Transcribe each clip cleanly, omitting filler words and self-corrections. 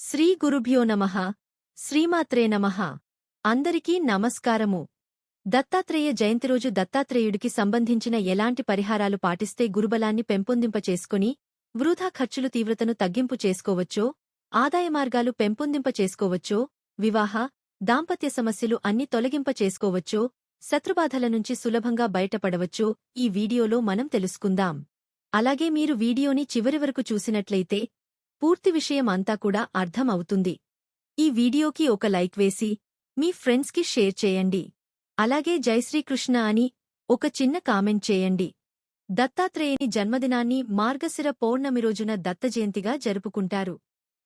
శ్రీ గురుభ్యో నమః శ్రీమాత్రే నమః అందరికీ నమస్కారము. దత్తాత్రేయ జయంతి రోజు దత్తాత్రేయుడికి సంబంధించిన ఎలాంటి పరిహారాలు పాటిస్తే గురుబలాన్ని పెంపొందింపచేసుకుని వృధా ఖర్చులు తీవ్రతను తగ్గింపు చేసుకోవచ్చో, ఆదాయ మార్గాలు పెంపొందింపచేసుకోవచ్చో, వివాహ, దాంపత్య సమస్యలు అన్ని తొలగింపచేసుకోవచ్చో, శత్రుబాధల నుంచి సులభంగా బయటపడవచ్చో ఈ వీడియోలో మనం తెలుసుకుందాం. అలాగే మీరు వీడియోని చివరి వరకు చూసినట్లయితే పూర్తి విషయం అంతా కూడా అర్థం అవుతుంది. ఈ వీడియోకి ఒక లైక్ వేసి మీ ఫ్రెండ్స్కి షేర్ చేయండి. అలాగే జై శ్రీకృష్ణ అని ఒక చిన్న కామెంట్ చేయండి. దత్తాత్రేయుని జన్మదినాన్ని మార్గశిర పౌర్ణమి రోజున దత్తజయంతిగా జరుపుకుంటారు.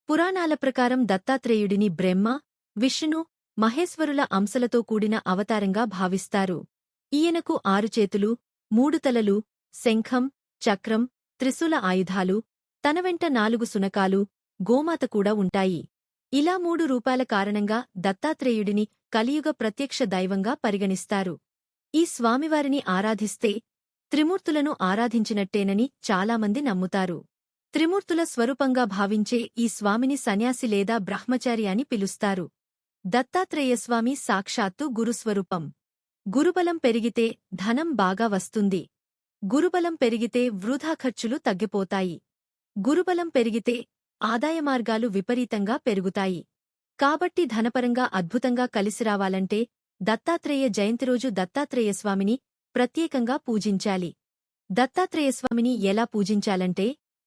పురాణాల ప్రకారం దత్తాత్రేయుడిని బ్రహ్మ, విష్ణు, మహేశ్వరుల అంశలతో కూడిన అవతారంగా భావిస్తారు. ఈయనకు 6 చేతులు, 3 తలలు, శంఖం, చక్రం, త్రిశూల ఆయుధాలు, తన వెంట 4 శునకాలు, గోమాత కూడా ఉంటాయి. ఇలా 3 రూపాల కారణంగా దత్తాత్రేయుడిని కలియుగ ప్రత్యక్ష దైవంగా పరిగణిస్తారు. ఈ స్వామివారిని ఆరాధిస్తే త్రిమూర్తులను ఆరాధించినట్టేనని చాలామంది నమ్ముతారు. త్రిమూర్తుల స్వరూపంగా భావించే ఈ స్వామిని సన్యాసి లేదా బ్రహ్మచారి అని పిలుస్తారు. దత్తాత్రేయస్వామి సాక్షాత్తు గురుస్వరూపం. గురుబలం పెరిగితే ధనం బాగా వస్తుంది. గురుబలం పెరిగితే వృధా ఖర్చులు తగ్గిపోతాయి. గురుబలం పెరిగితే ఆదాయ మార్గాలు విపరీతంగా పెరుగుతాయి. కాబట్టి ధనపరంగా అద్భుతంగా కలిసిరావాలంటే దత్తాత్రేయ జయంతి రోజు దత్తాత్రేయస్వామిని ప్రత్యేకంగా పూజించాలి. దత్తాత్రేయస్వామిని ఎలా పూజించాలంటే,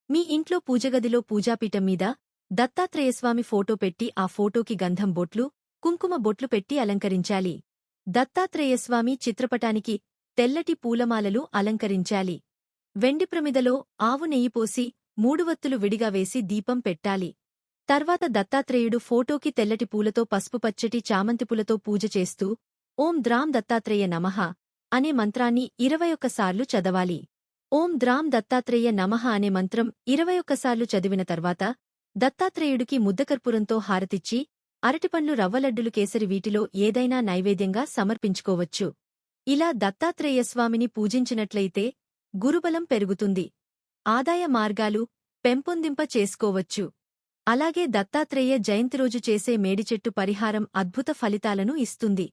మీ ఇంట్లో పూజగదిలో పూజాపీఠం మీద దత్తాత్రేయస్వామి ఫోటో పెట్టి ఆ ఫోటోకి గంధం బొట్లు, కుంకుమ బొట్లు పెట్టి అలంకరించాలి. దత్తాత్రేయస్వామి చిత్రపటానికి తెల్లటి పూలమాలలు అలంకరించాలి. వెండి ప్రమిదలో ఆవు నెయ్యి పోసి 3 వత్తులు విడిగా వేసి దీపం పెట్టాలి. తర్వాత దత్తాత్రేయుడు ఫోటోకి తెల్లటి పూలతో పసుపు పచ్చటి చామంతిపూలతో పూజ చేస్తూ ఓం ద్రాం దత్తాత్రేయ నమః అనే మంత్రాన్ని 21 సార్లు చదవాలి. ఓం ద్రాం దత్తాత్రేయ నమః అనే మంత్రం 21 సార్లు చదివిన తర్వాత దత్తాత్రేయుడికి ముద్దకర్పూరంతో హారతిచ్చి అరటిపండ్లు రవ్వలడ్డులు కేసరి వీటిలో ఏదైనా నైవేద్యంగా సమర్పించుకోవచ్చు. ఇలా దత్తాత్రేయస్వామిని పూజించినట్లయితే గురుబలం పెరుగుతుంది. ఆదాయ మార్గాలు పెంపొందింప చేసుకోవచ్చు. అలాగే దత్తాత్రేయ జయంతి రోజు చేసే మేడిచెట్టు పరిహారం అద్భుత ఫలితాలను ఇస్తుంది.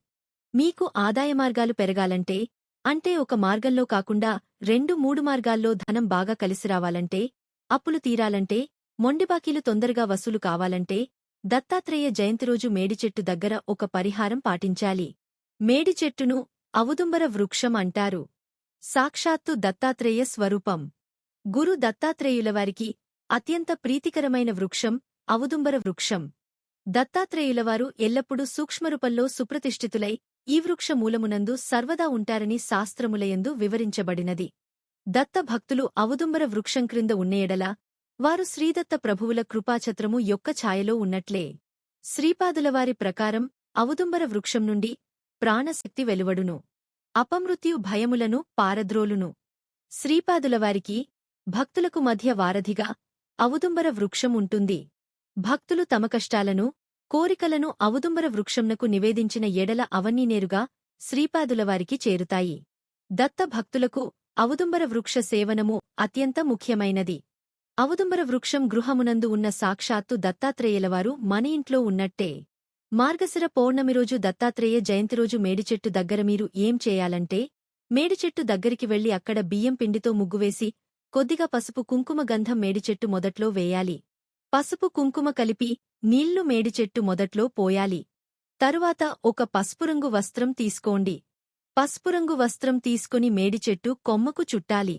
మీకు ఆదాయ మార్గాలు పెరగాలంటే, అంటే ఒక మార్గంలో కాకుండా 2-3 మార్గాల్లో ధనం బాగా కలిసిరావాలంటే, అప్పులు తీరాలంటే, మొండిబాకీలు తొందరగా వసూలు కావాలంటే దత్తాత్రేయ జయంతి రోజు మేడిచెట్టు దగ్గర ఒక పరిహారం పాటించాలి. మేడిచెట్టును ఔదుంబర వృక్షం అంటారు. సాక్షాత్తు దత్తాత్రేయ స్వరూపం. గురు దత్తాత్రేయులవారికి అత్యంత ప్రీతికరమైన వృక్షం ఔదుంబర వృక్షం. దత్తాత్రేయులవారు ఎల్లప్పుడూ సూక్ష్మరూపంలో సుప్రతిష్ఠితులై ఈ వృక్ష మూలమునందు సర్వదా ఉంటారని శాస్త్రములయందు వివరించబడినది. దత్త భక్తులు ఔదుంబర వృక్షం క్రింద ఉన్నయెడల వారు శ్రీదత్త ప్రభువుల కృపాఛత్రము యొక్క ఛాయలో ఉన్నట్లే. శ్రీపాదులవారి ప్రకారం ఔదుంబర వృక్షం నుండి ప్రాణశక్తి వెలువడును. అపమృత్యు భయములను పారద్రోలును. శ్రీపాదులవారికి భక్తులకు మధ్య వారధిగా ఔదుంబర వృక్షం ఉంటుంది. భక్తులు తమ కష్టాలను, కోరికలను ఔదుంబర వృక్షంనకు నివేదించిన ఎడల అవన్నీ నేరుగా శ్రీపాదులవారికి చేరుతాయి. దత్త భక్తులకు ఔదుంబర వృక్ష సేవనము అత్యంత ముఖ్యమైనది. ఔదుంబర వృక్షం గృహమునందు ఉన్న సాక్షాత్తు దత్తాత్రేయులవారు మన ఇంట్లో ఉన్నట్టే. మార్గశిర పౌర్ణమి రోజు దత్తాత్రేయ జయంతి రోజు మేడిచెట్టు దగ్గర మీరు ఏం చేయాలంటే, మేడిచెట్టు దగ్గరికి వెళ్లి అక్కడ బియ్యం పిండితో ముగ్గువేసి కొద్దిగా పసుపు కుంకుమ గంధం మేడిచెట్టు మొదట్లో వేయాలి. పసుపు కుంకుమ కలిపి నీళ్లు మేడిచెట్టు మొదట్లో పోయాలి. తరువాత ఒక పసుపురంగు వస్త్రం తీసుకోండి. పసుపురంగు వస్త్రం తీసుకుని మేడిచెట్టు కొమ్మకు చుట్టాలి.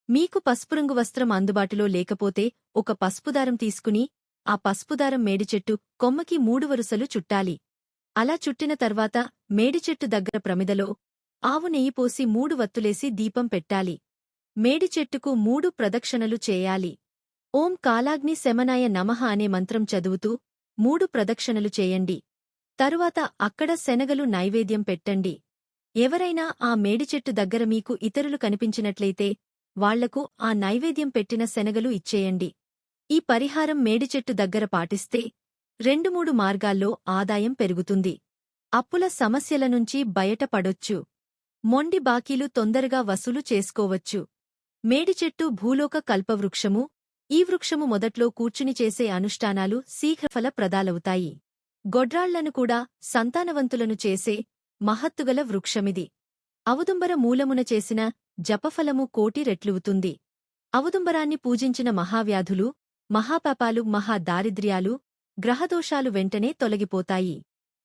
మీకు పసుపురంగు వస్త్రం అందుబాటులో లేకపోతే ఒక పసుపుదారం తీసుకుని ఆ పసుపుదారం మేడిచెట్టు కొమ్మకి 3 వరుసలు చుట్టాలి. అలా చుట్టిన తర్వాత మేడిచెట్టు దగ్గర ప్రమిదలో ఆవు నెయ్యి పోసి 3 వత్తులేసి దీపం పెట్టాలి. మేడిచెట్టుకు 3 ప్రదక్షిణలు చేయాలి. ఓం కాలాగ్ని శమనాయ నమః అనే మంత్రం చదువుతూ 3 ప్రదక్షిణలు చేయండి. తరువాత అక్కడ శనగలు నైవేద్యం పెట్టండి. ఎవరైనా ఆ మేడిచెట్టు దగ్గర మీకు ఇతరులు కనిపించినట్లయితే వాళ్లకు ఆ నైవేద్యం పెట్టిన శనగలు ఇచ్చేయండి. ఈ పరిహారం మేడిచెట్టు దగ్గర పాటిస్తే 2-3 మార్గాల్లో ఆదాయం పెరుగుతుంది. అప్పుల సమస్యల నుంచి బయటపడొచ్చు. మొండి బాకీలు తొందరగా వసూలు చేసుకోవచ్చు. మేడిచెట్టు భూలోక కల్పవృక్షము, ఈ వృక్షము మొదట్లో కూర్చుని చేసే అనుష్ఠానాలు శీఘ్రఫల ప్రదాలవుతాయి. గొడ్రాళ్లను కూడా సంతానవంతులను చేసే మహత్తుగల వృక్షమిది. ఔదుంబర మూలమున చేసిన జపఫలము కోటి రెట్లువుతుంది. ఔదుంబరాన్ని పూజించిన మహావ్యాధులు, మహాపాపాలు, మహాదారిద్ర్యాలు, గ్రహదోషాలు వెంటనే తొలగిపోతాయి.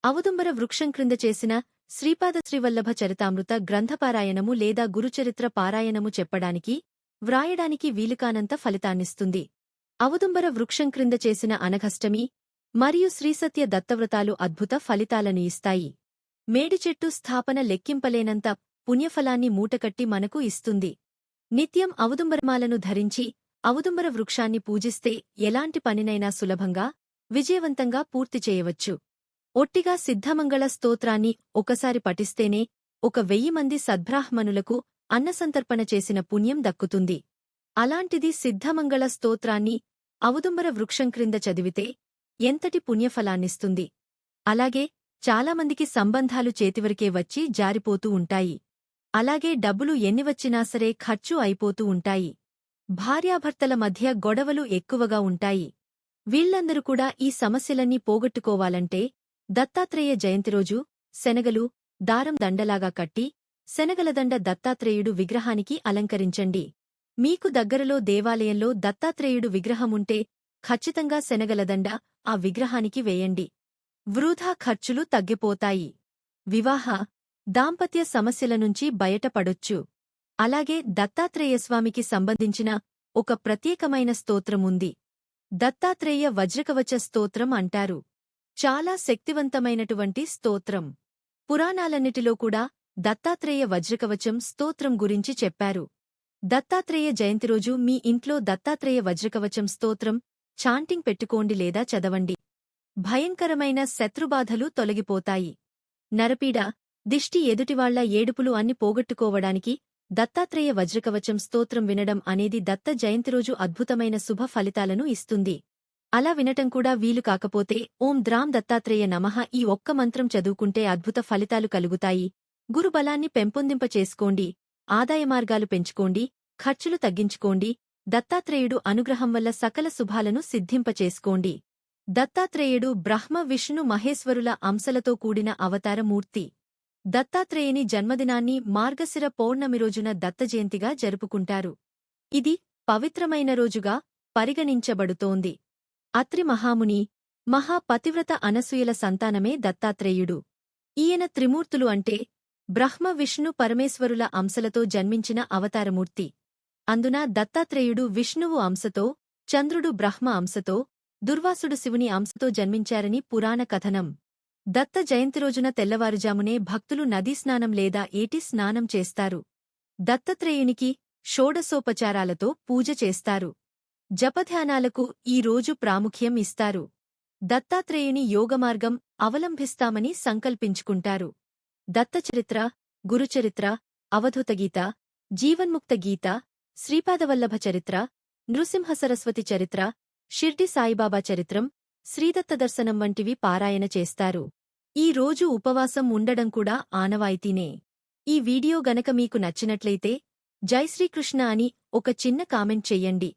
ఔదుంబర వృక్షం క్రింద చేసిన శ్రీపాద శ్రీవల్లభ చరితామృత గ్రంథపారాయణము లేదా గురుచరిత్ర పారాయణము చెప్పడానికి, వ్రాయడానికి వీలుకానంత ఫలితాన్నిస్తుంది. ఔదుంబర వృక్షం క్రింద చేసిన అనఘష్టమి మరియు శ్రీసత్య దత్తవ్రతాలు అద్భుత ఫలితాలను ఇస్తాయి. మేడిచెట్టు స్థాపన లెక్కింపలేనంత పుణ్యఫలాన్ని మూటకట్టి మనకు ఇస్తుంది. నిత్యం ఔదుంబరమాలను ధరించి ఔదుంబర వృక్షాన్ని పూజిస్తే ఎలాంటి పనినైనా సులభంగా, విజయవంతంగా పూర్తి చేయవచ్చు. ఒట్టిగా సిద్ధమంగళ స్తోత్రాన్ని ఒకసారి పఠిస్తేనే 1000 మంది సద్బ్రాహ్మణులకు అన్నసంతర్పణ చేసిన పుణ్యం దక్కుతుంది. అలాంటిది సిద్ధమంగళ స్తోత్రాన్ని ఔదుంబర వృక్షం క్రింద చదివితే ఎంతటి పుణ్యఫలాన్నిస్తుంది. అలాగే చాలామందికి సంబంధాలు చేతివరకే వచ్చి జారిపోతూ ఉంటాయి. అలాగే డబ్బులు ఎన్నివచ్చినా సరే ఖర్చు అయిపోతూ ఉంటాయి. భార్యాభర్తల మధ్య గొడవలు ఎక్కువగా ఉంటాయి. వీళ్లందరూ కూడా ఈ సమస్యలన్నీ పోగొట్టుకోవాలంటే దత్తాత్రేయ జయంతిరోజు శనగలు దారం దండలాగా కట్టి శనగలదండ దత్తాత్రేయుడు విగ్రహానికి అలంకరించండి. మీకు దగ్గరలో దేవాలయంలో దత్తాత్రేయుడు విగ్రహముంటే ఖచ్చితంగా శనగలదండ ఆ విగ్రహానికి వేయండి. వృధా ఖర్చులు తగ్గిపోతాయి. వివాహ, దాంపత్య సమస్యల నుంచి బయటపడొచ్చు. అలాగే దత్తాత్రేయస్వామికి సంబంధించిన ఒక ప్రత్యేకమైన స్తోత్రముంది. దత్తాత్రేయ వజ్రకవచ స్తోత్రం అంటారు. చాలా శక్తివంతమైనటువంటి స్తోత్రం. పురాణాలన్నిటిలో కూడా దత్తాత్రేయ వజ్రకవచం స్తోత్రం గురించి చెప్పారు. దత్తాత్రేయ జయంతిరోజు మీ ఇంట్లో దత్తాత్రేయ వజ్రకవచం స్తోత్రం చాంటింగ్ పెట్టుకోండి లేదా చదవండి. భయంకరమైన శత్రుబాధలు తొలగిపోతాయి. నరపీడ, దిష్టి, ఎదుటివాళ్ల ఏడుపులు అన్ని పోగొట్టుకోవడానికి దత్తాత్రేయ వజ్రకవచం స్తోత్రం వినడం అనేది దత్త జయంతిరోజు అద్భుతమైన శుభ ఫలితాలను ఇస్తుంది. అలా వినటం కూడా వీలు కాకపోతే ఓం ద్రాం దత్తాత్రేయ నమః ఈ ఒక్క మంత్రం చదువుకుంటే అద్భుత ఫలితాలు కలుగుతాయి. గురుబలాన్ని పెంపొందింపచేసుకోండి, ఆదాయమార్గాలు పెంచుకోండి, ఖర్చులు తగ్గించుకోండి. దత్తాత్రేయుడు అనుగ్రహం వల్ల సకల శుభాలను సిద్ధింపచేసుకోండి. దత్తాత్రేయుడు బ్రహ్మ, విష్ణు, మహేశ్వరుల అంశలతో కూడిన అవతారమూర్తి. దత్తాత్రేయుని జన్మదినాన్ని మార్గశిర పౌర్ణమి రోజున దత్తజయంతిగా జరుపుకుంటారు. ఇది పవిత్రమైన రోజుగా పరిగణించబడుతోంది. అత్రి మహాముని, మహాపతివ్రత అనసూయల సంతానమే దత్తాత్రేయుడు. ఈయన త్రిమూర్తులు అంటే బ్రహ్మ, విష్ణు, పరమేశ్వరుల అంశలతో జన్మించిన అవతారమూర్తి. అందున దత్తాత్రేయుడు విష్ణువు అంశతో, చంద్రుడు బ్రహ్మ అంశతో, దుర్వాసుడు శివుని అంశతో జన్మించారని పురాణ కథనం. దత్త జయంతిరోజున తెల్లవారుజామునే భక్తులు నదీస్నానం లేదా ఏటి స్నానం చేస్తారు. దత్తాత్రేయునికి షోడశోపచారాలతో పూజ చేస్తారు. జపధ్యానాలకు ఈ రోజు ప్రాముఖ్యం ఇస్తారు. దత్తాత్రేయుని యోగమార్గం అవలంబిస్తామని సంకల్పించుకుంటారు. దత్తచరిత్ర, గురుచరిత్ర, అవధూతగీత, జీవన్ముక్త గీత, శ్రీపాదవల్లభ చరిత్ర, నృసింహసరస్వతి చరిత్ర, షిర్డి సాయిబాబా చరిత్రం, శ్రీదత్త దర్శనం వంటివి పారాయణ చేస్తారు. ఈ రోజు ఉపవాసం ఉండడం కూడా ఆనవాయితీనే. ఈ వీడియో గనక మీకు నచ్చినట్లయితే జై శ్రీకృష్ణ అని ఒక చిన్న కామెంట్ చెయ్యండి.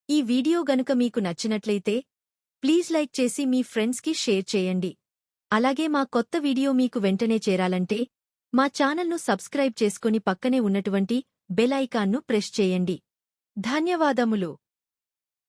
ఈ వీడియో గనుక మీకు నచ్చినట్లయితే ప్లీజ్ లైక్ చేసి మీ ఫ్రెండ్స్కి షేర్ చేయండి. అలాగే మా కొత్త వీడియో మీకు వెంటనే చేరాలంటే మా ఛానల్ను సబ్స్క్రైబ్ చేసుకుని పక్కనే ఉన్నటువంటి బెల్ ఐకాన్ను ప్రెస్ చేయండి. ధన్యవాదములు.